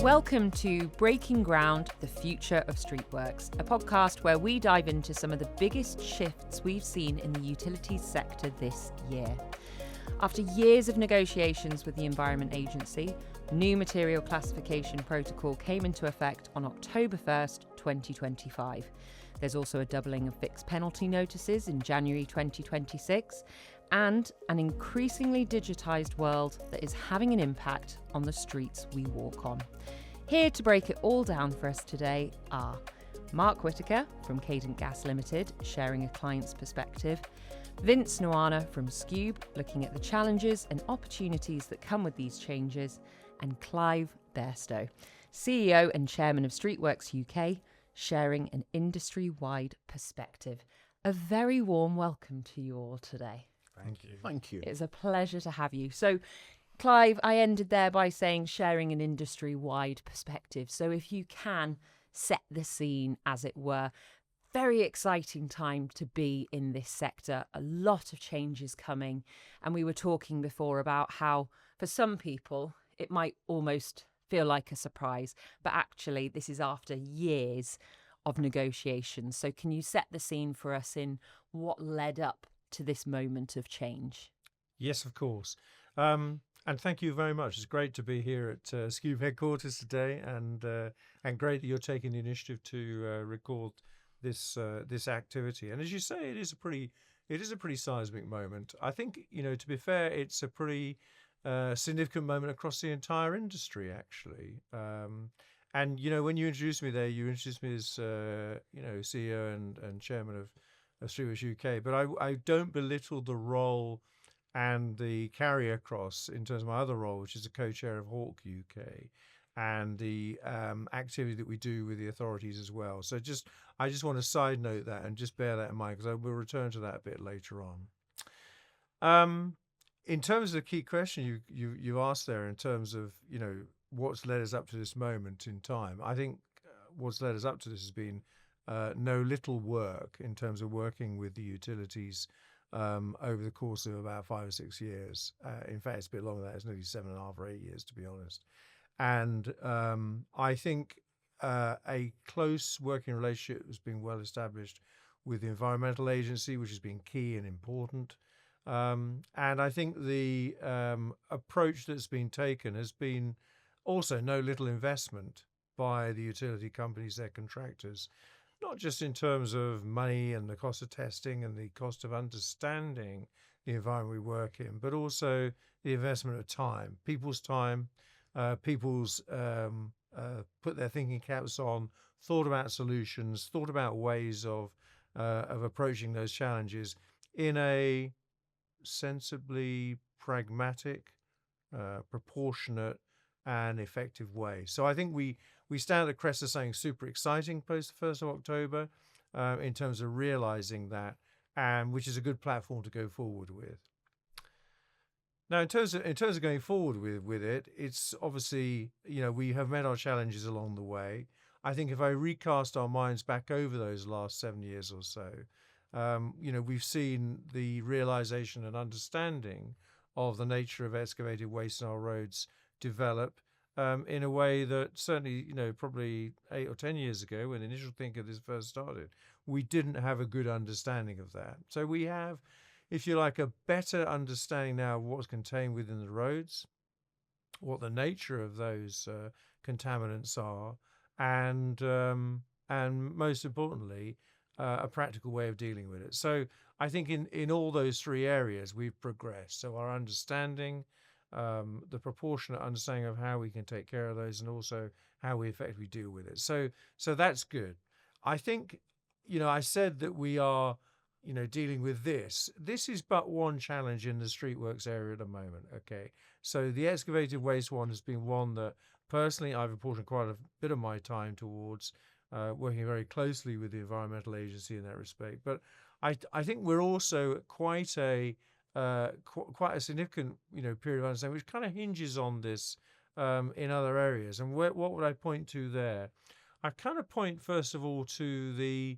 Welcome to Breaking Ground, the Future of Streetworks, a podcast where we dive into some of the biggest shifts we've seen in the utilities sector this year. After years of negotiations with the Environment Agency, new material classification protocol came into effect on October 1st, 2025. There's also a doubling of fixed penalty notices in January 2026, and an increasingly digitised world that is having an impact on the streets we walk on. Here to break it all down for us today are Mark Whittaker from Cadent Gas Ltd, sharing a client's perspective, Nwana from Skewb, looking at the challenges and opportunities that come with these changes, and Clive Bairsto, CEO and Chairman of Streetworks UK, sharing an industry-wide perspective. A very warm welcome to you all today. Thank you. Thank you. It's a pleasure to have you. So, Clive, I ended there by saying sharing an industry-wide perspective. So if you can set the scene, as it were, very exciting time to be in this sector. A lot of changes coming. And we were talking before about how, for some people, it might almost feel like a surprise. But actually, this is after years of negotiations. So can you set the scene for us in what led up to this moment of change? Yes, of course. And thank you very much. It's great to be here at Skewb headquarters today, and great that you're taking the initiative to record this activity. And as you say, it is a pretty seismic moment. I think, to be fair, it's a pretty significant moment across the entire industry, actually. And when you introduced me there, you introduced me as CEO and chairman of Streetworks UK, but I don't belittle the role and the carry across in terms of my other role, which is a co-chair of Hawk UK, and the activity that we do with the authorities as well. So I just want to side note that and just bear that in mind, because I will return to that a bit later on. In terms of the key question you asked there, in terms of what's led us up to this moment in time, I think what's led us up to this has been no little work in terms of working with the utilities over the course of about 5 or 6 years. In fact, it's a bit longer than that. It's nearly 7.5 or 8 years, to be honest. And I think a close working relationship has been well established with the Environmental Agency, which has been key and important. And I think the approach that's been taken has been also no little investment by the utility companies, their contractors, not just in terms of money and the cost of testing and the cost of understanding the environment we work in, but also the investment of time, people's time, people's put their thinking caps on, thought about solutions, thought about ways of approaching those challenges in a sensibly pragmatic, proportionate and effective way. So I think we stand at the crest of something super exciting post the 1st of October in terms of realising that, and which is a good platform to go forward with. Now, in terms of going forward with it, it's obviously, we have met our challenges along the way. I think if I recast our minds back over those last 7 years or so, we've seen the realisation and understanding of the nature of excavated waste on our roads develop in a way that certainly, probably 8 or 10 years ago, when the initial think of this first started, we didn't have a good understanding of that. So we have, if you like, a better understanding now of what's contained within the roads, what the nature of those contaminants are, and most importantly, a practical way of dealing with it. So I think in all those three areas we've progressed. So our understanding, the proportionate understanding of how we can take care of those, and also how we effectively deal with it. So that's good. I think, I said that we are, dealing with this. This is but one challenge in the streetworks area at the moment. Okay. So the excavated waste one has been one that personally I've apportioned quite a bit of my time towards, working very closely with the Environmental Agency in that respect. But I think we're also at quite a significant period of understanding, which kind of hinges on this in other areas. And what would I point to there? I kind of point first of all to the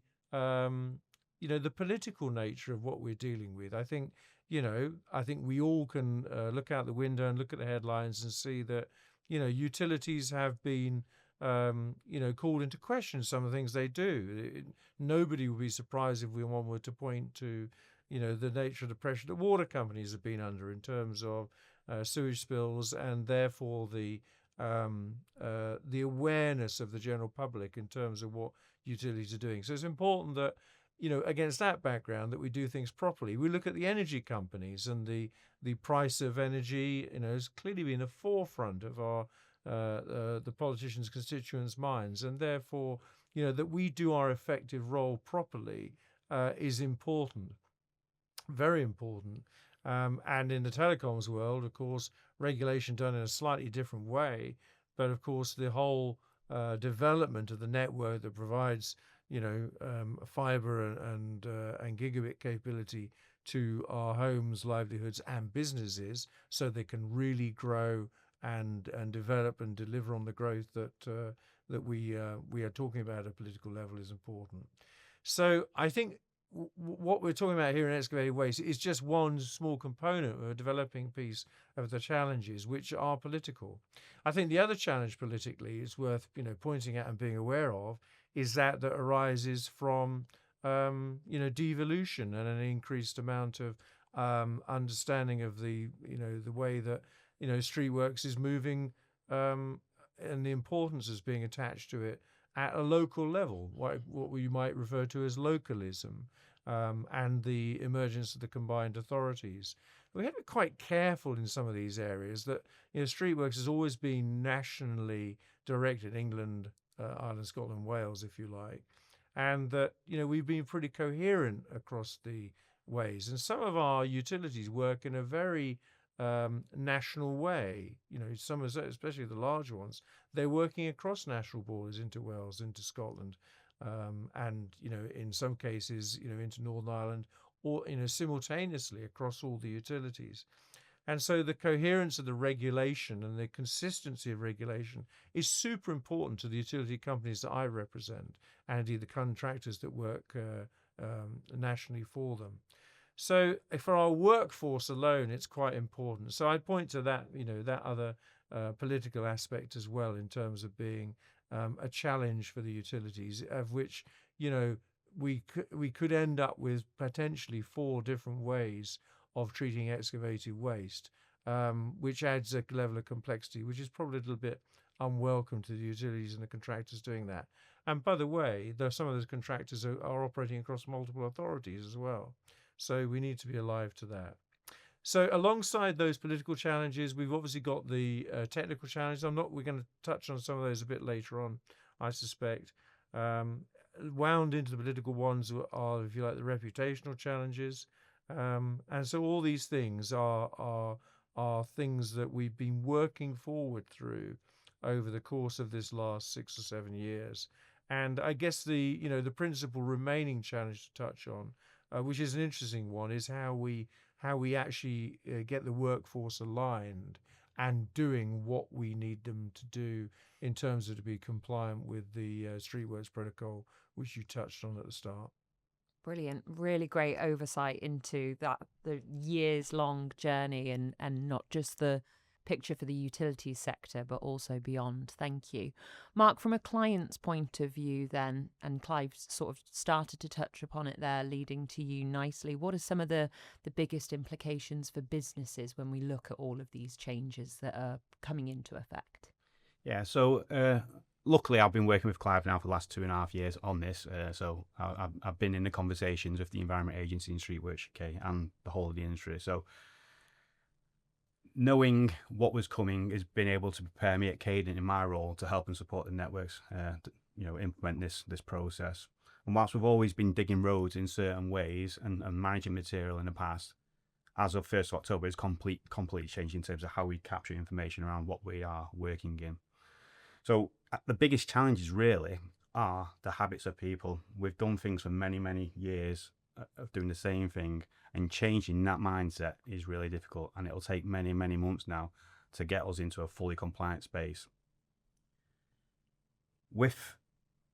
the political nature of what we're dealing with. I think we all can look out the window and look at the headlines and see that utilities have been called into question some of the things they do. Nobody would be surprised if one were to point to, the nature of the pressure that water companies have been under in terms of sewage spills, and therefore the awareness of the general public in terms of what utilities are doing. So it's important that, against that background, that we do things properly. We look at the energy companies, and the price of energy, has clearly been the forefront of our the politicians' constituents' minds, and therefore, that we do our effective role properly is important, very important. And in the telecoms world, of course, regulation done in a slightly different way, but of course, the whole development of the network that provides, fiber and gigabit capability to our homes, livelihoods, and businesses, so they can really grow and develop and deliver on the growth that we are talking about at a political level is important. So I think what we're talking about here in excavated waste is just one small component of a developing piece of the challenges which are political. I think the other challenge politically is worth pointing out and being aware of is that arises from devolution and an increased amount of understanding of the way that Streetworks is moving, and the importance is being attached to it at a local level, what we might refer to as localism, and the emergence of the combined authorities. We have to be quite careful in some of these areas that Streetworks has always been nationally directed, England, Ireland, Scotland, Wales, if you like, and that we've been pretty coherent across the ways. And some of our utilities work in a very national way. Some, especially the larger ones, they're working across national borders into Wales, into Scotland, and in some cases into Northern Ireland, or simultaneously across all the utilities. And so the coherence of the regulation and the consistency of regulation is super important to the utility companies that I represent, and indeed the contractors that work nationally for them. So for our workforce alone, it's quite important. So I'd point to that, that other political aspect as well, in terms of being a challenge for the utilities, of which, we could end up with potentially 4 different ways of treating excavated waste, which adds a level of complexity, which is probably a little bit unwelcome to the utilities and the contractors doing that. And by the way, some of those contractors are operating across multiple authorities as well. So we need to be alive to that. So alongside those political challenges, we've obviously got the technical challenges. We're going to touch on some of those a bit later on, I suspect. Wound into the political ones are, if you like, the reputational challenges. And so all these things are things that we've been working forward through over the course of this last 6 or 7 years. And I guess the principal remaining challenge to touch on, which is an interesting one, is how we actually get the workforce aligned and doing what we need them to do in terms of to be compliant with the Streetworks protocol, which you touched on at the start. Brilliant. Really great oversight into the years-long journey, and not just the picture for the utilities sector, but also beyond. Thank you. Mark, from a client's point of view then, and Clive sort of started to touch upon it there, leading to you nicely, what are some of the biggest implications for businesses when we look at all of these changes that are coming into effect? Yeah, so luckily I've been working with Clive now for the last 2.5 years on this. So I've been in the conversations with the Environment Agency and Streetworks UK and the whole of the industry. So knowing what was coming has been able to prepare me at Cadent in my role to help and support the networks, implement this process. And whilst we've always been digging roads in certain ways and managing material in the past, as of 1st of October, it's completely changed in terms of how we capture information around what we are working in. So the biggest challenges really are the habits of people. We've done things for many, many years of doing the same thing, and changing that mindset is really difficult, and it'll take many, many months now to get us into a fully compliant space. With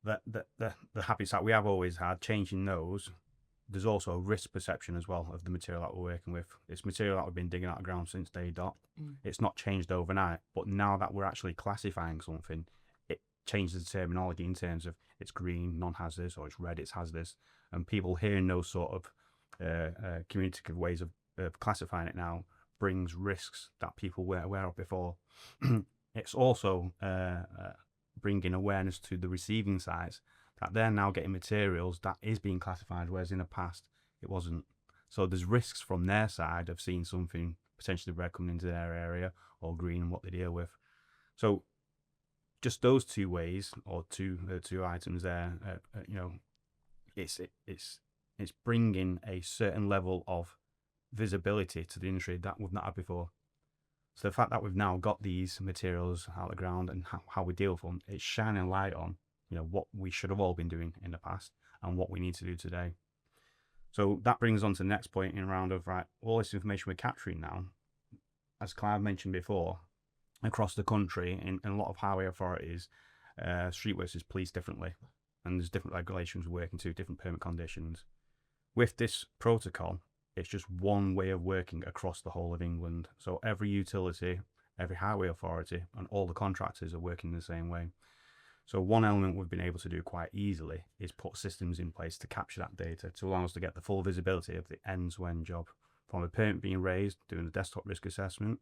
the habits that we have always had, changing those there's also a risk perception as well of the material that we're working with. It's material that we've been digging out of the ground since day dot. It's not changed overnight, but now that we're actually classifying something, it changes the terminology in terms of it's green, non-hazardous, or it's red, it's hazardous. And people hearing those sort of communicative ways of classifying it now brings risks that people weren't aware of before. It's also bringing awareness to the receiving sites that they're now getting materials that is being classified, whereas in the past it wasn't. So there's risks from their side of seeing something potentially red coming into their area, or green, and what they deal with. So just those two ways, or two items there, it's bringing a certain level of visibility to the industry that we've not had before. So the fact that we've now got these materials out of the ground and how we deal with them, it's shining light on what we should have all been doing in the past and what we need to do today. So that brings us on to the next point in round of, right, all this information we're capturing now, as Clive mentioned before, across the country in a lot of highway authorities, streetworks is policed differently, and there's different regulations working to different permit conditions. With this protocol, it's just one way of working across the whole of England. So every utility, every highway authority, and all the contractors are working the same way. So one element we've been able to do quite easily is put systems in place to capture that data to allow us to get the full visibility of the end-to-end job, from the permit being raised, doing the desktop risk assessment,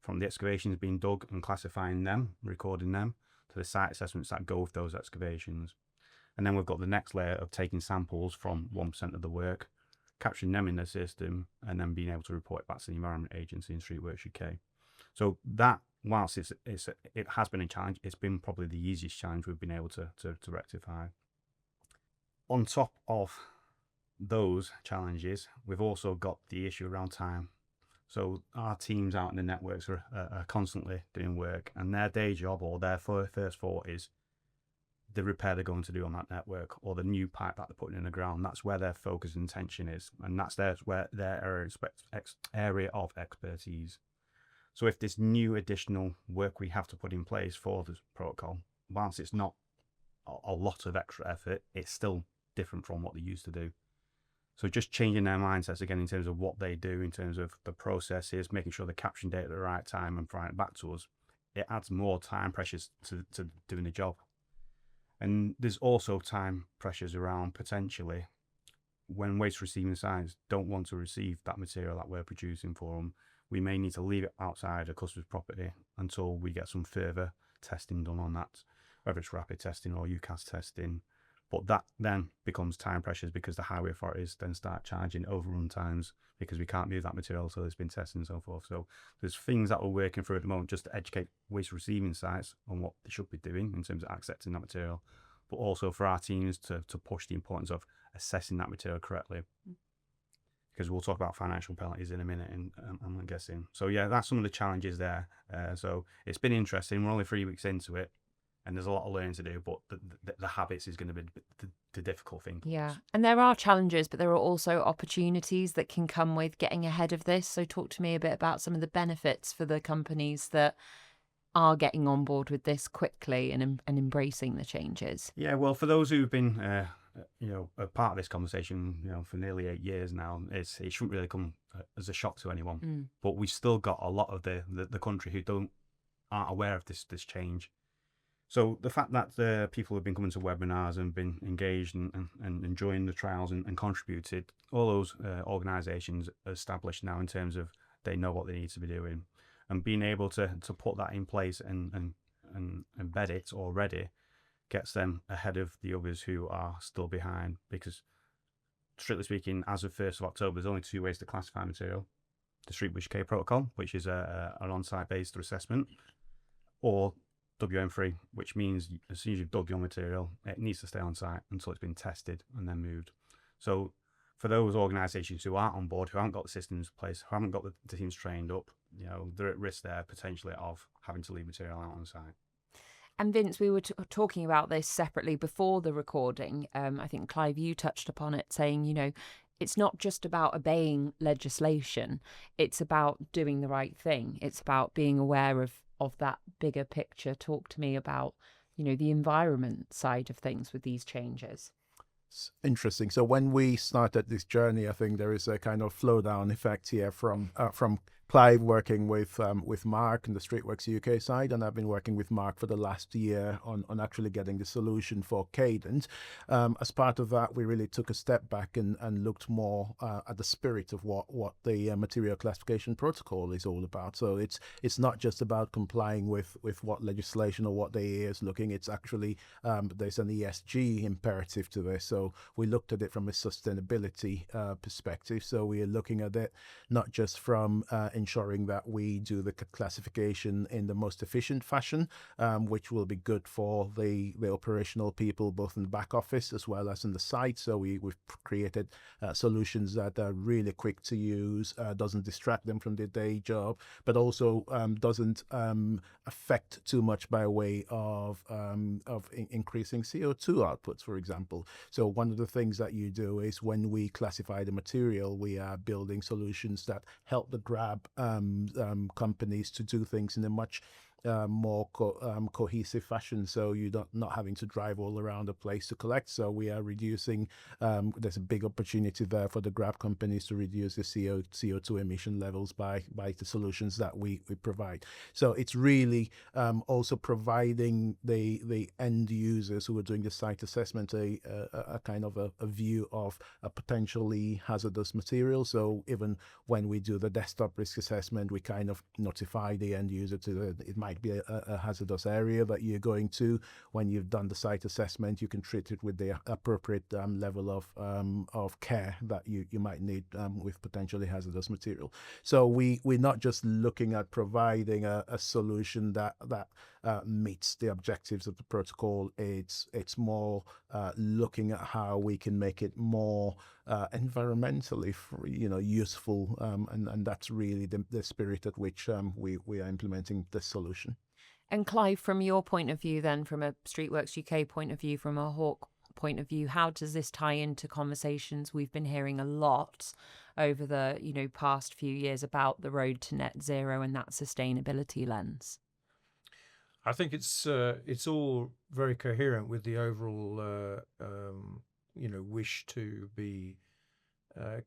from the excavations being dug and classifying them, recording them, to the site assessments that go with those excavations. And then we've got the next layer of taking samples from 1% of the work, capturing them in the system, and then being able to report it back to the Environment Agency and Streetworks UK. So that, whilst it has been a challenge, it's been probably the easiest challenge we've been able to rectify. On top of those challenges, we've also got the issue around time. So our teams out in the networks are constantly doing work, and their day job, or their first thought, is the repair they're going to do on that network, or the new pipe that they're putting in the ground. That's where their focus and attention is, and that's where their area of expertise. So if this new additional work we have to put in place for this protocol, whilst it's not a lot of extra effort, it's still different from what they used to do. So just changing their mindsets again in terms of what they do, in terms of the processes, making sure they're capturing data at the right time and providing it back to us, it adds more time pressures to doing the job. And there's also time pressures around potentially when waste receiving sites don't want to receive that material that we're producing for them, we may need to leave it outside a customer's property until we get some further testing done on that, whether it's rapid testing or UCAS testing. But that then becomes time pressures, because the highway authorities then start charging overrun times because we can't move that material until it's been tested and so forth. So there's things that we're working through at the moment just to educate waste receiving sites on what they should be doing in terms of accepting that material, but also for our teams to push the importance of assessing that material correctly. Because we'll talk about financial penalties in a minute, I'm guessing. So yeah, that's some of the challenges there. So it's been interesting. We're only 3 weeks into it, and there's a lot of learning to do, but the habits is going to be the difficult thing. Yeah, and there are challenges, but there are also opportunities that can come with getting ahead of this. So talk to me a bit about some of the benefits for the companies that are getting on board with this quickly and embracing the changes. Yeah, well, for those who've been a part of this conversation, for nearly 8 years now, it shouldn't really come as a shock to anyone. But we've still got a lot of the country who aren't aware of this change. So the fact that people have been coming to webinars and been engaged and enjoying the trials and contributed, all those organisations are established now in terms of they know what they need to be doing, and being able to put that in place and embed it already gets them ahead of the others who are still behind. Because strictly speaking, as of 1st of October, there's only 2 ways to classify material: the Streetworks UK protocol, which is an on-site based assessment, or WM3, which means as soon as you've dug your material, it needs to stay on site until it's been tested and then moved. So for those organisations who aren't on board, who haven't got the systems in place, who haven't got the teams trained up, they're at risk there potentially of having to leave material out on site. And Vince, we were talking about this separately before the recording. I think, Clive, you touched upon it, saying, it's not just about obeying legislation. It's about doing the right thing. It's about being aware of that bigger picture. Talk to me about, the environment side of things with these changes. It's interesting. So when we started this journey, I think there is a kind of flow down effect here from Clive working with Mark on the Streetworks UK side, and I've been working with Mark for the last year on actually getting the solution for Cadent. As part of that, we really took a step back and looked more at the spirit of what the material classification protocol is all about. So it's not just about complying with what legislation or what the EA is looking. It's actually there's an ESG imperative to this. So we looked at it from a sustainability perspective. So we are looking at it not just from ensuring that we do the classification in the most efficient fashion, which will be good for the operational people, both in the back office as well as in the site. So we've created solutions that are really quick to use, doesn't distract them from their day job, but also doesn't affect too much by way of increasing CO2 outputs, for example. So one of the things that you do is when we classify the material, we are building solutions that help the grab companies to do things in a much more cohesive fashion, so you're not having to drive all around the place to collect. So we are reducing, there's a big opportunity there for the grab companies to reduce the CO2 emission levels by the solutions that we provide. So it's really also providing the end users who are doing the site assessment a kind of a view of a potentially hazardous material. So even when we do the desktop risk assessment, we kind of notify the end user it might be a hazardous area that you're going to. When you've done the site assessment, you can treat it with the appropriate level of care that you might need with potentially hazardous material. So we're not just looking at providing a solution that meets the objectives of the protocol. It's more looking at how we can make it more environmentally useful, and that's really the spirit at which we are implementing this solution. And Clive, from your point of view then, from a Streetworks UK point of view, from a Hawk point of view, how does this tie into conversations we've been hearing a lot over the past few years about the road to net zero and that sustainability lens? I think it's all very coherent with the overall wish to be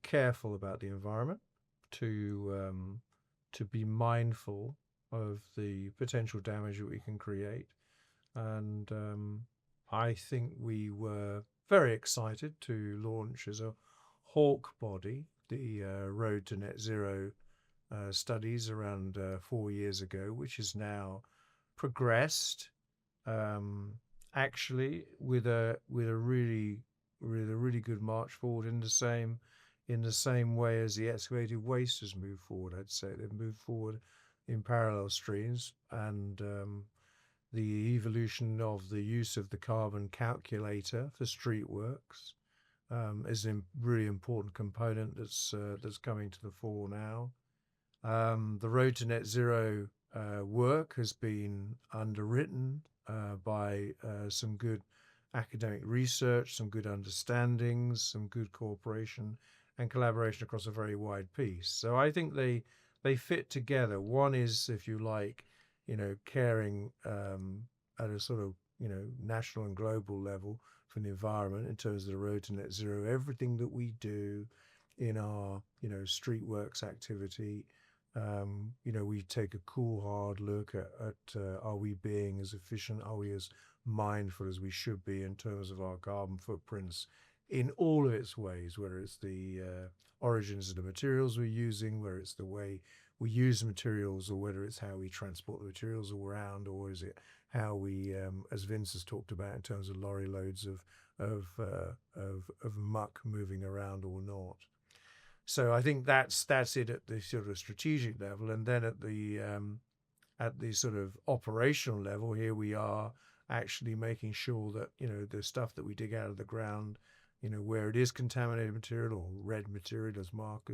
careful about the environment, to be mindful of the potential damage that we can create. And I think we were very excited to launch as a Hawk body the Road to Net Zero studies around 4 years ago, which is now progressed actually with a really good march forward in the same way as the excavated waste has moved forward. I'd say they've moved forward in parallel streams, and the evolution of the use of the carbon calculator for streetworks is a really important component that's coming to the fore now. The Road to Net Zero work has been underwritten by some good academic research, some good understandings, some good cooperation and collaboration across a very wide piece. So I think they fit together. One is, if you like, caring at a sort of national and global level for the environment in terms of the Road to Net Zero. Everything that we do in our streetworks activity, we take a cool hard look at are we being as efficient, are we as mindful as we should be in terms of our carbon footprints in all of its ways, whether it's the origins of the materials we're using, whether it's the way we use materials, or whether it's how we transport the materials around, or is it how we, as Vince has talked about, in terms of lorry loads of muck moving around or not. So I think that's it at the sort of strategic level, and then at the sort of operational level, here we are actually making sure that the stuff that we dig out of the ground, where it is contaminated material or red material, as Mark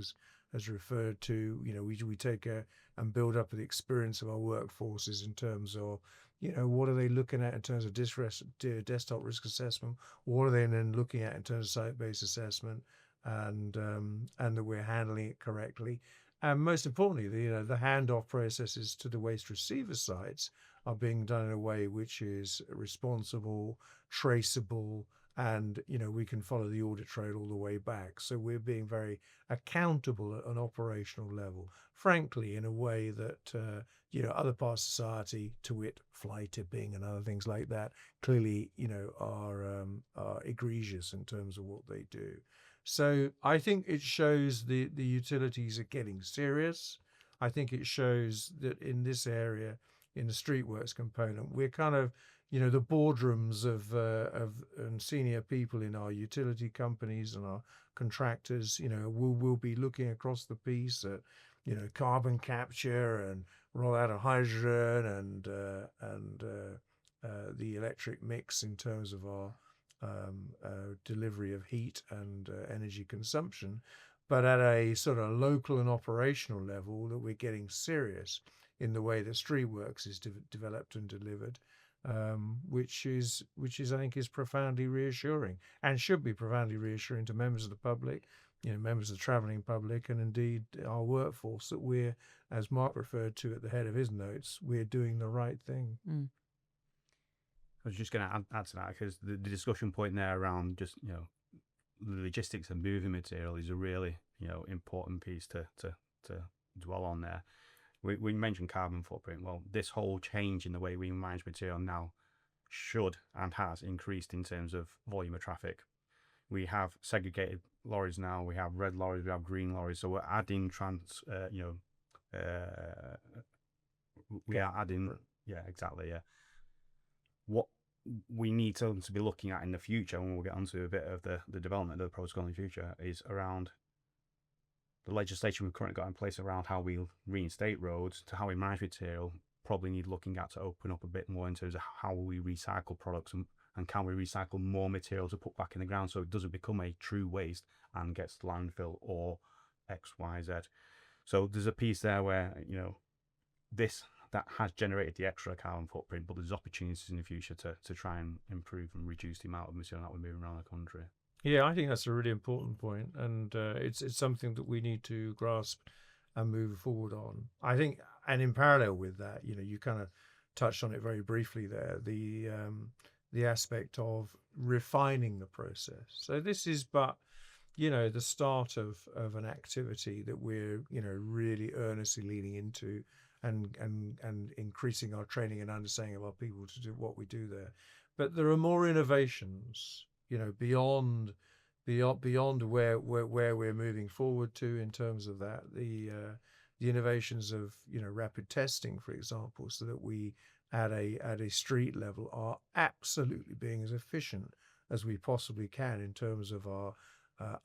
has referred to, we take and build up the experience of our workforces in terms of what are they looking at in terms of desktop risk assessment, what are they then looking at in terms of site-based assessment, and that we're handling it correctly. And most importantly, the handoff processes to the waste receiver sites are being done in a way which is responsible, traceable, and we can follow the audit trail all the way back. So we're being very accountable at an operational level, frankly, in a way that other parts of society, to wit fly tipping and other things like that, clearly are egregious in terms of what they do. So I think it shows the utilities are getting serious. I think it shows that in this area, in the streetworks component, we're kind of the boardrooms of and senior people in our utility companies and our contractors, will be looking across the piece at carbon capture and rollout of hydrogen and the electric mix in terms of our delivery of heat and energy consumption, but at a sort of local and operational level, that we're getting serious in the way that streetworks is developed and delivered. Which is I think is profoundly reassuring, and should be profoundly reassuring to members of the public, members of the travelling public, and indeed our workforce, that we're, as Mark referred to at the head of his notes, we're doing the right thing. Mm. I was just going to add to that, because the discussion point there around just the logistics and moving material is a really important piece to dwell on there. We mentioned carbon footprint. Well, this whole change in the way we manage material now should and has increased in terms of volume of traffic. We have segregated lorries now. We have red lorries. We have green lorries. So we're adding we are adding. Yeah, exactly. Yeah. What we need to be looking at in the future, when we'll get onto a bit of the development of the protocol in the future, is around the legislation we've currently got in place around how we reinstate roads to how we manage material. Probably need looking at to open up a bit more in terms of how we recycle products, and can we recycle more material to put back in the ground so it doesn't become a true waste and gets to landfill or X, Y, Z. So there's a piece there where that has generated the extra carbon footprint, but there's opportunities in the future to try and improve and reduce the amount of material that we're moving around the country. Yeah, I think that's a really important point, and it's something that we need to grasp and move forward on. I think, and in parallel with that, you kind of touched on it very briefly there, the aspect of refining the process. So this is but the start of an activity that we're really earnestly leaning into, and increasing our training and understanding of our people to do what we do there. But there are more innovations beyond where we're moving forward to in terms of that. The innovations of rapid testing, for example, so that we at a street level are absolutely being as efficient as we possibly can in terms of our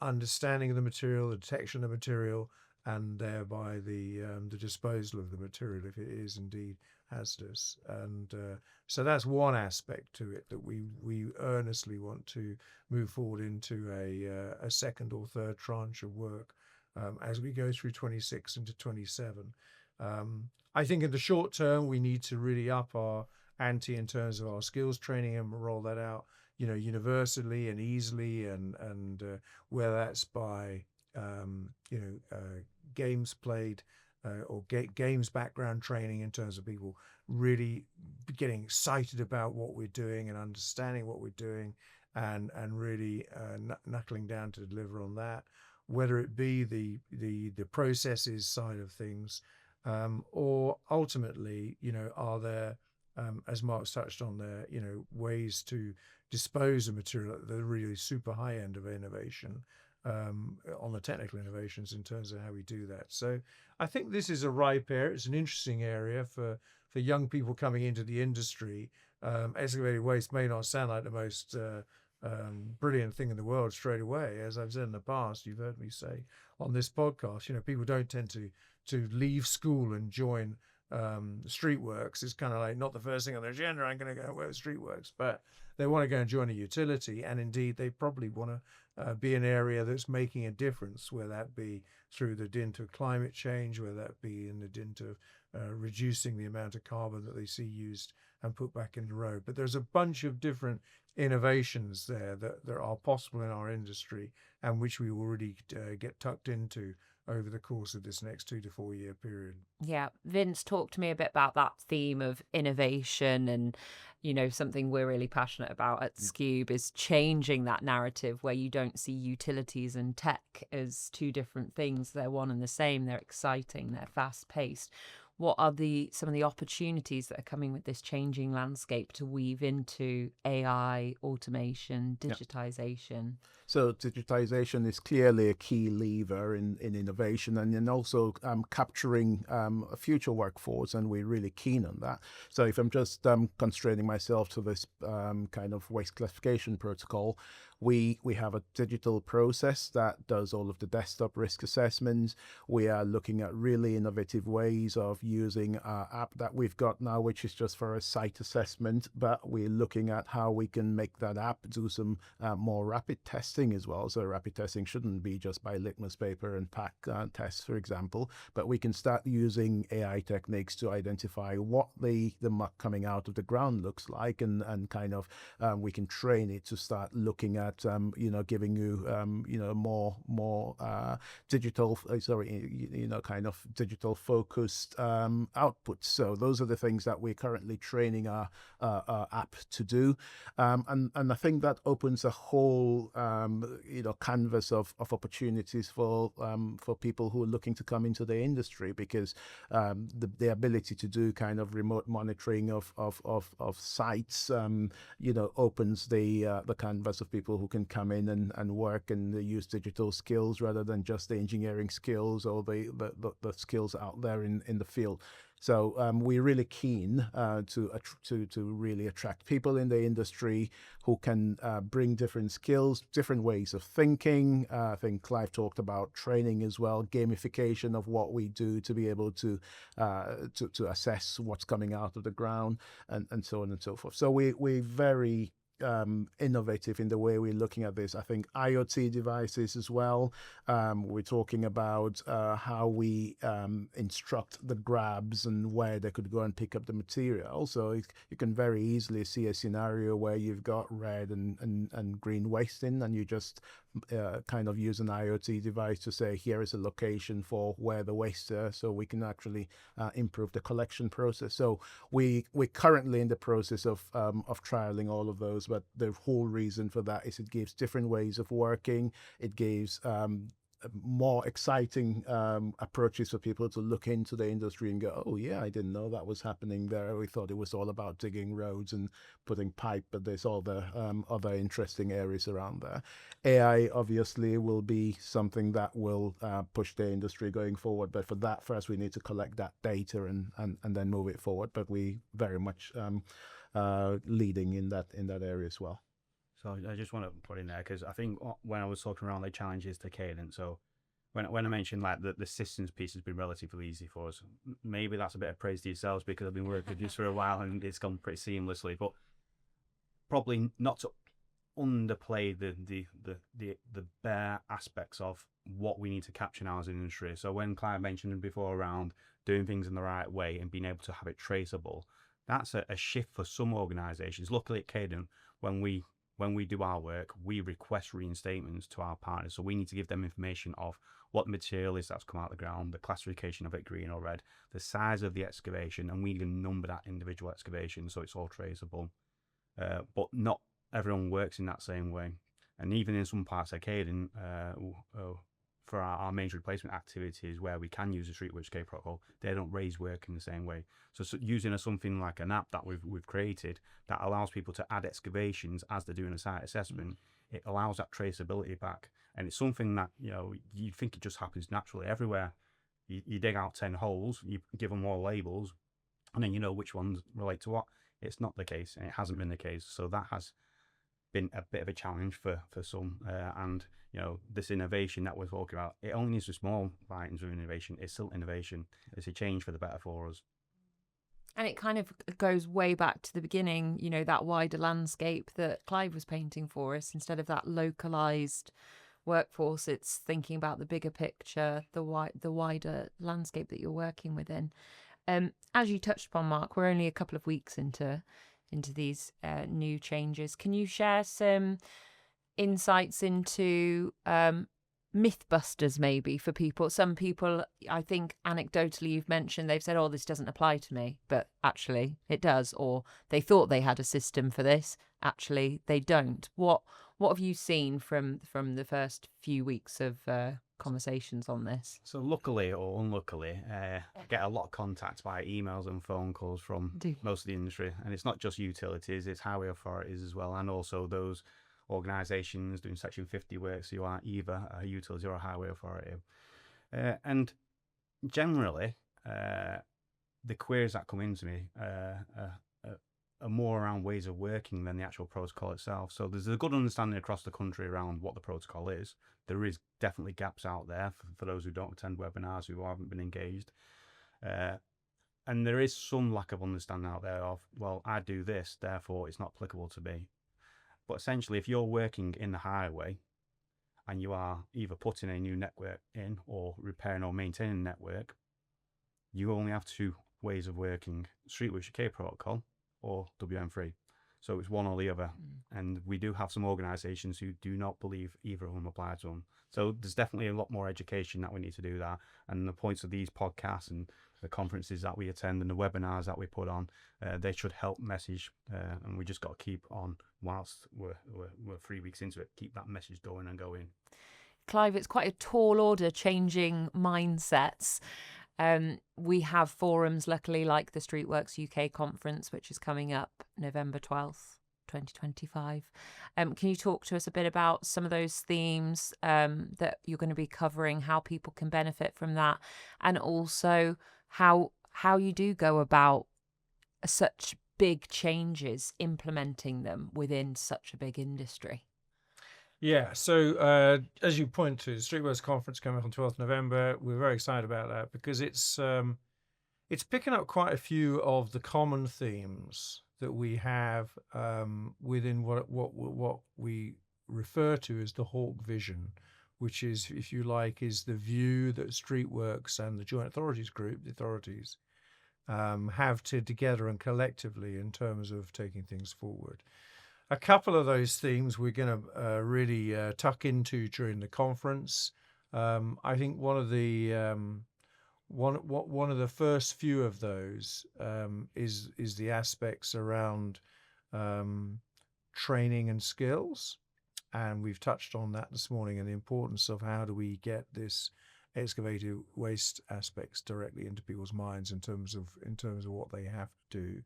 understanding of the material, the detection of the material, and thereby the disposal of the material if it is indeed hazardous. And so that's one aspect to it that we earnestly want to move forward into a second or third tranche of work as we go through 26 into 27. I think in the short term we need to really up our ante in terms of our skills training and roll that out universally and easily, and whether that's by games played or games background training in terms of people really getting excited about what we're doing and understanding what we're doing, and really knuckling down to deliver on that, whether it be the processes side of things, or ultimately are there, as Mark's touched on there, ways to dispose of material at the really super high end of innovation, on the technical innovations in terms of how we do that. So I think this is a ripe area. It's an interesting area for young people coming into the industry. Excavated waste may not sound like the most brilliant thing in the world straight away. As I've said in the past, you've heard me say on this podcast, people don't tend to leave school and join streetworks. It's kind of like not the first thing on their agenda. I'm going to go work with streetworks, but they want to go and join a utility, and indeed they probably want to be an area that's making a difference, whether that be through the dint of climate change, whether that be in the dint of reducing the amount of carbon that they see used and put back in the road. But there's a bunch of different innovations there that are possible in our industry, and which we already get tucked into over the course of this next 2 to 4 year period. Yeah, Vince, talk to me a bit about that theme of innovation and, something we're really passionate about at Skewb is changing that narrative where you don't see utilities and tech as two different things. They're one and the same. They're exciting. They're fast paced. What are some of the opportunities that are coming with this changing landscape to weave into AI, automation, digitisation? So digitization is clearly a key lever in innovation and then also capturing a future workforce, and we're really keen on that. So if I'm just constraining myself to this kind of waste classification protocol, we have a digital process that does all of the desktop risk assessments. We are looking at really innovative ways of using our app that we've got now, which is just for a site assessment, but we're looking at how we can make that app do some more rapid testing as well. So rapid testing shouldn't be just by litmus paper and pack tests, for example, but we can start using AI techniques to identify what the muck coming out of the ground looks like, and kind of we can train it to start looking at giving you more digital kind of digital focused outputs. So those are the things that we're currently training our app to do, and I think that opens a whole canvas of opportunities for people who are looking to come into the industry, because the ability to do kind of remote monitoring of sites opens the canvas of people who can come in and work and use digital skills rather than just the engineering skills or the skills out there in the field. So we're really keen to really attract people in the industry who can bring different skills, different ways of thinking. I think Clive talked about training as well, gamification of what we do to be able to assess what's coming out of the ground, and so on and so forth. So we're very innovative in the way we're looking at this. I think IoT devices as well. We're talking about how we instruct the grabs and where they could go and pick up the material. So you can very easily see a scenario where you've got red and green waste in, and you just kind of use an IoT device to say, here is a location for where the waste is, so we can actually improve the collection process. So we're currently in the process of trialing all of those, but the whole reason for that is it gives different ways of working. It gives more exciting approaches for people to look into the industry and go, oh yeah, I didn't know that was happening there. We thought it was all about digging roads and putting pipe, but there's all the other interesting areas around there. AI obviously will be something that will push the industry going forward, but for that first we need to collect that data and then move it forward. But we very much leading in that area as well. So I just want to put in there, because I think when I was talking around the challenges to Cadent, so when I mentioned like the systems piece has been relatively easy for us, maybe that's a bit of praise to yourselves because I've been working with you for a while and it's gone pretty seamlessly, but probably not to underplay the bare aspects of what we need to capture now as an industry. So when Clive mentioned before around doing things in the right way and being able to have it traceable, that's a shift for some organisations. Luckily at Cadent, when we do our work, we request reinstatements to our partners. So we need to give them information of what material is that's come out of the ground, the classification of it, green or red, the size of the excavation, and we can number that individual excavation so it's all traceable. But not everyone works in that same way. And even in some parts of Cadent, for our major replacement activities where we can use the street work escape protocol, they don't raise work in the same way. So using something like an app that we've created that allows people to add excavations as they're doing a site assessment, it allows that traceability back. And it's something that, you think it just happens naturally everywhere. You dig out 10 holes, you give them all labels, and then you know which ones relate to what. It's not the case, and it hasn't been the case. So that has been a bit of a challenge for some, and this innovation that we're talking about, it only needs a small items of innovation. It's still innovation. It's a change for the better for us. And it kind of goes way back to the beginning, that wider landscape that Clive was painting for us. Instead of that localized workforce, it's thinking about the bigger picture, the wider landscape that you're working within. As you touched upon, Mark, we're only a couple of weeks into these new changes. Can you share some insights into mythbusters maybe for people. Some people, I think anecdotally you've mentioned, they've said, oh, this doesn't apply to me, but actually it does, or they thought they had a system for this, actually they don't. What have you seen from the first few weeks of conversations on this? So luckily or unluckily, I get a lot of contacts by emails and phone calls from most of the industry, and it's not just utilities, it's highway authorities as well, and also those organisations doing Section 50 works who are either a utility or a highway authority. And generally, the queries that come into me are more around ways of working than the actual protocol itself. So there's a good understanding across the country around what the protocol is. There is definitely gaps out there for those who don't attend webinars, who haven't been engaged. And there is some lack of understanding out there of, well, I do this, therefore it's not applicable to me. But essentially, if you're working in the highway and you are either putting a new network in or repairing or maintaining a network, you only have two ways of working: Streetworks UK protocol or WM3. So it's one or the other. And we do have some organisations who do not believe either of them apply to them. So there's definitely a lot more education that we need to do that. And the points of these podcasts and the conferences that we attend and the webinars that we put on, they should help message. And we just got to keep on, whilst we're 3 weeks into it, keep that message going and going. Clive, it's quite a tall order changing mindsets. We have forums, luckily, like the Streetworks UK conference, which is coming up November 12th, 2025. Can you talk to us a bit about some of those themes that you're going to be covering, how people can benefit from that, and also how you do go about such big changes, implementing them within such a big industry? Yeah, so as you point to, the Streetworks conference coming up on 12th November, we're very excited about that because it's picking up quite a few of the common themes that we have within what we refer to as the Hawk vision, which is, if you like, is the view that Streetworks and the Joint Authorities Group, the authorities, have together and collectively in terms of taking things forward. A couple of those themes we're going to really tuck into during the conference. I think one of the first few of those is the aspects around training and skills, and we've touched on that this morning, and the importance of how do we get this excavated waste aspects directly into people's minds in terms of what they have to do,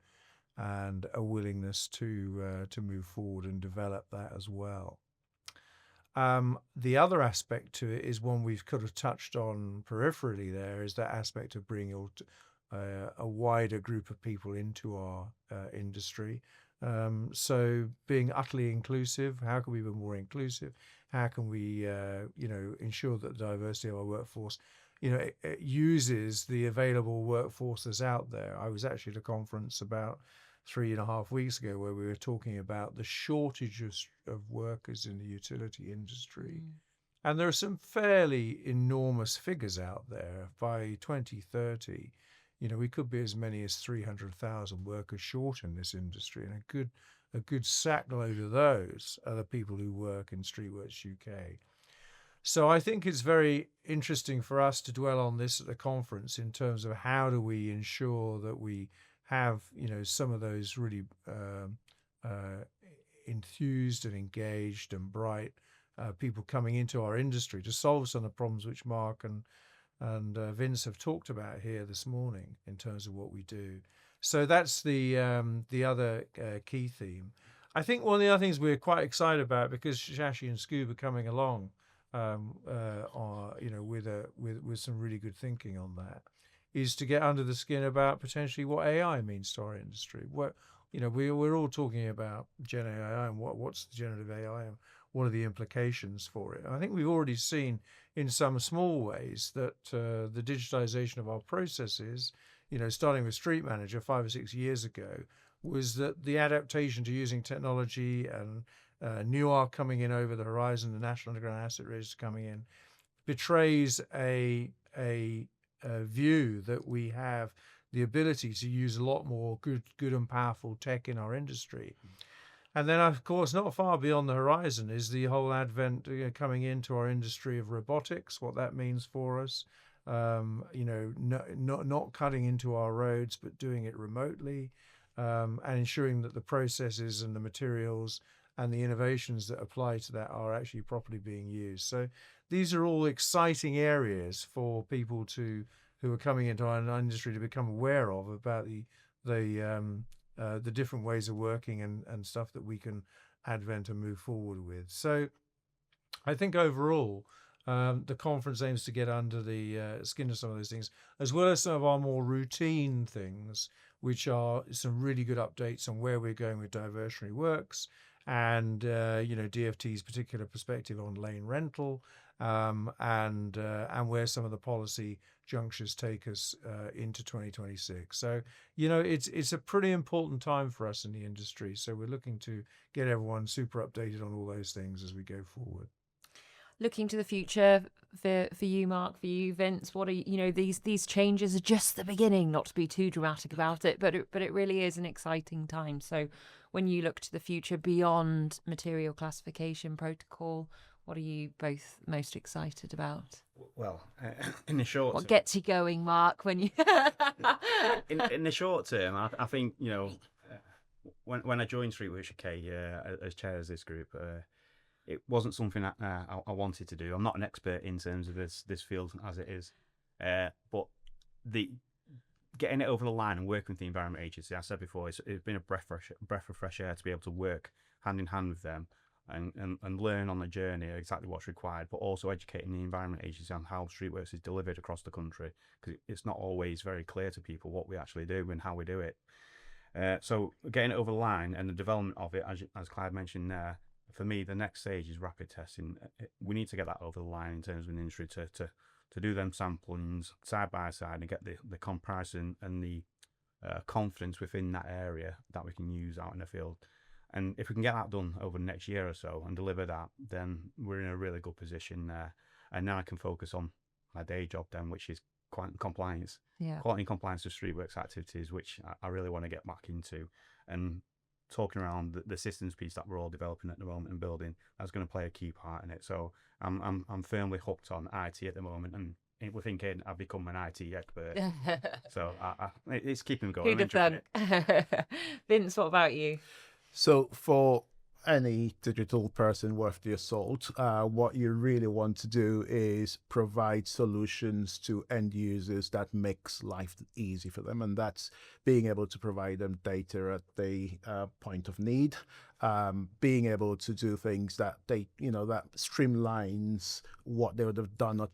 and a willingness to move forward and develop that as well. The other aspect to it is one we've kind of touched on peripherally there, is that aspect of bringing a wider group of people into our industry. So being utterly inclusive, how can we be more inclusive? How can we ensure that the diversity of our workforce it uses the available workforce that's out there? I was actually at a conference about 3.5 weeks ago where we were talking about the shortage of workers in the utility industry. And there are some fairly enormous figures out there. By 2030, we could be as many as 300,000 workers short in this industry, and a good sackload of those are the people who work in Streetworks UK. So I think it's very interesting for us to dwell on this at the conference in terms of how do we ensure that we have some of those really enthused and engaged and bright people coming into our industry to solve some of the problems which Mark and Vince have talked about here this morning in terms of what we do. So that's the other key theme. I think one of the other things we're quite excited about, because Shashi and Skewb are coming along, with some really good thinking on that, is to get under the skin about potentially what AI means to our industry. We're all talking about Gen AI and what's the generative AI and what are the implications for it. And I think we've already seen in some small ways that the digitization of our processes, starting with Street Manager 5 or 6 years ago, was that the adaptation to using technology and NUAR coming in over the horizon, the National Underground Asset Register coming in, betrays a view that we have the ability to use a lot more good and powerful tech in our industry. And then, of course, not far beyond the horizon is the whole advent coming into our industry of robotics, what that means for us. Not cutting into our roads, but doing it remotely, and ensuring that the processes and the materials and the innovations that apply to that are actually properly being used. So these are all exciting areas for people who are coming into our industry to become aware of about the different ways of working and stuff that we can advent and move forward with. So I think overall, the conference aims to get under the skin of some of those things, as well as some of our more routine things, which are some really good updates on where we're going with diversionary works and DFT's particular perspective on lane rental, and where some of the policy junctures take us into 2026. So it's a pretty important time for us in the industry. So we're looking to get everyone super updated on all those things as we go forward. Looking to the future for you, Mark, for you, Vince, what are these changes are just the beginning. Not to be too dramatic about it, but it really is an exciting time. So when you look to the future beyond material classification protocol, what are you both most excited about? Well, in the short What term, gets you going, Mark? When you in the short term, I think when I joined Streetworks UK as chair of this group, it wasn't something that I wanted to do. I'm not an expert in terms of this field as it is, but the getting it over the line and working with the Environment Agency, I said before, it's been a breath of fresh air to be able to work hand in hand with them and learn on the journey exactly what's required, but also educating the Environment Agency on how Streetworks is delivered across the country, because it's not always very clear to people what we actually do and how we do it. So getting it over the line and the development of it, as Clive mentioned there, for me, the next stage is rapid testing. We need to get that over the line in terms of an industry to do them samplings side by side and get the comparison and the confidence within that area that we can use out in the field. And if we can get that done over the next year or so and deliver that, then we're in a really good position there. And now I can focus on my day job then, which is quality compliance to Streetworks activities, which I really want to get back into. And talking around the systems piece that we're all developing at the moment and building, that's going to play a key part in it. So I'm firmly hooked on IT at the moment, and we're thinking I've become an IT expert. So it's keeping going. Who'd have done? Vince, what about you? So for any digital person worth the assault, what you really want to do is provide solutions to end users that makes life easy for them, and that's being able to provide them data at the point of need, being able to do things that that streamlines what they would have done,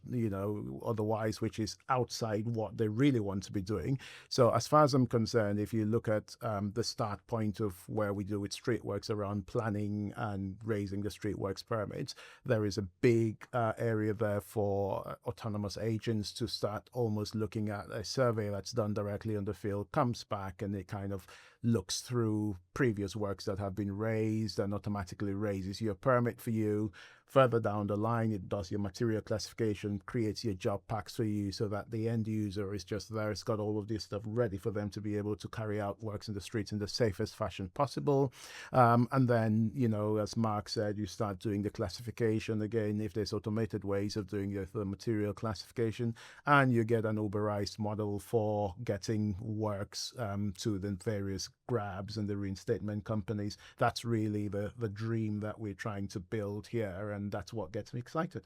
otherwise, which is outside what they really want to be doing. So as far as I'm concerned, if you look at the start point of where we do with Streetworks around planning and raising the Streetworks permits, there is a big area there for autonomous agents to start almost looking at a survey that's done directly on the field, comes back, and it kind of looks through previous works that have been raised and automatically raises your permit for you. Further down the line, it does your material classification, creates your job packs for you so that the end user is just there. It's got all of this stuff ready for them to be able to carry out works in the streets in the safest fashion possible. And then, as Mark said, you start doing the classification again, if there's automated ways of doing the material classification, and you get an Uberized model for getting works to the various grabs and the reinstatement companies. That's really the dream that we're trying to build here, and that's what gets me excited.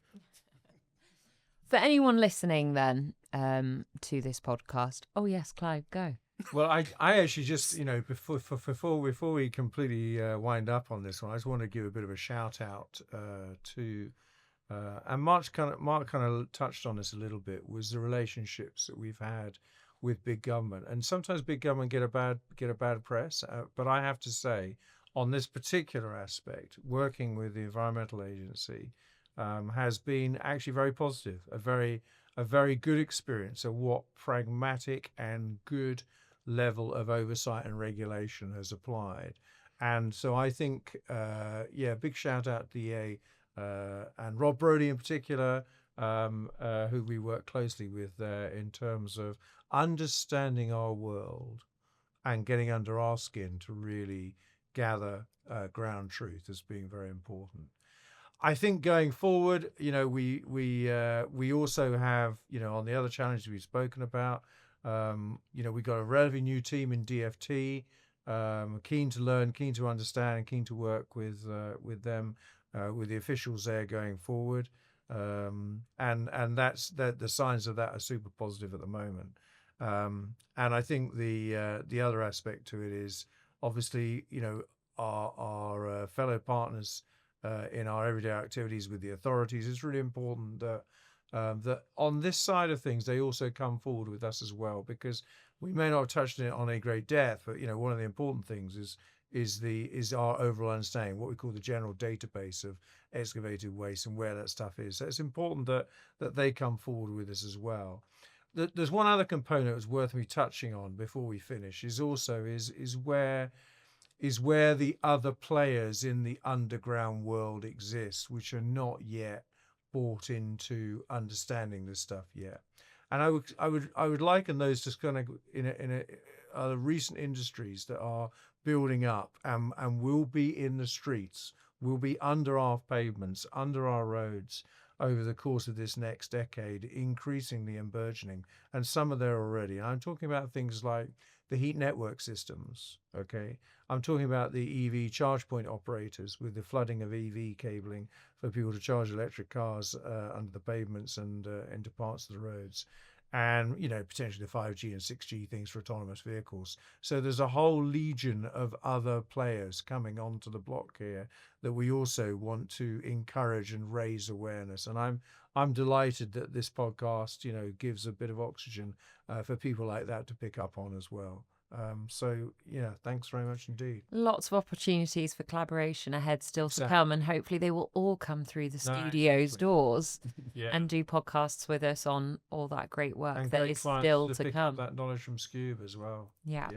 For anyone listening then to this podcast, oh yes, Clive, go. Well, I actually just, before we completely wind up on this one, I just want to give a bit of a shout out to, and Mark kind of touched on this a little bit, was the relationships that we've had with big government. And sometimes big government get a bad press, but I have to say, on this particular aspect, working with the Environmental Agency has been actually very positive, a very good experience of what pragmatic and good level of oversight and regulation has applied. And so I think, big shout out to EA and Rob Brody in particular, who we work closely with there in terms of understanding our world and getting under our skin to really gather ground truth as being very important. I think going forward, we also have, on the other challenges we've spoken about, we've got a relatively new team in DFT, keen to learn, keen to understand, and keen to work with them, with the officials there going forward. And that's the signs of that are super positive at the moment. And I think the other aspect to it is obviously, our fellow partners in our everyday activities with the authorities. It's really important that that on this side of things they also come forward with us as well, because we may not have touched on it on a great depth, but one of the important things is our overall understanding, what we call the general database of excavated waste and where that stuff is. So it's important that they come forward with us as well. There's one other component that's worth me touching on before we finish, is where the other players in the underground world exist, which are not yet bought into understanding this stuff yet. And I would liken those to kind of in a recent industries that are building up and will be in the streets, will be under our pavements, under our roads over the course of this next decade, increasingly and burgeoning. And some are there already. And I'm talking about things like the heat network systems, okay? I'm talking about the EV charge point operators with the flooding of EV cabling for people to charge electric cars under the pavements and into parts of the roads. And, potentially the 5G and 6G things for autonomous vehicles. So there's a whole legion of other players coming onto the block here that we also want to encourage and raise awareness. And I'm delighted that this podcast, gives a bit of oxygen for people like that to pick up on as well. So thanks very much indeed. Lots of opportunities for collaboration ahead still to come, and hopefully they will all come through the studio's doors and do podcasts with us on all that great work and that great is still to come. That knowledge from Skewb as well. Yeah.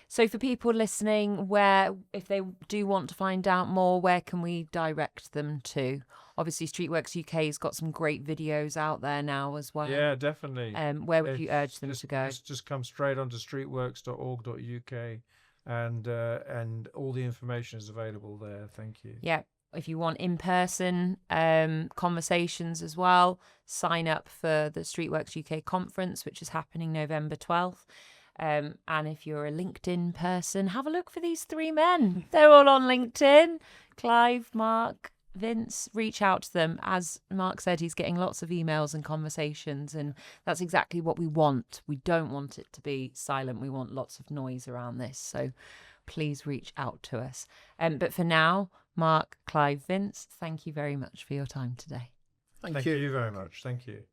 So for people listening, where, if they do want to find out more, where can we direct them to? Obviously, Streetworks UK has got some great videos out there now as well. Yeah, definitely. Where would you urge them to go? Just come straight onto streetworks.org.uk, and all the information is available there. Thank you. Yeah. If you want in-person conversations as well, sign up for the Streetworks UK conference, which is happening November 12th. And if you're a LinkedIn person, have a look for these three men. They're all on LinkedIn. Clive, Mark, Vince, reach out to them. As Mark said, he's getting lots of emails and conversations, and that's exactly what we want. We don't want it to be silent. We want lots of noise around this. So please reach out to us. But for now, Mark, Clive, Vince, thank you very much for your time today. Thank you very much. Thank you.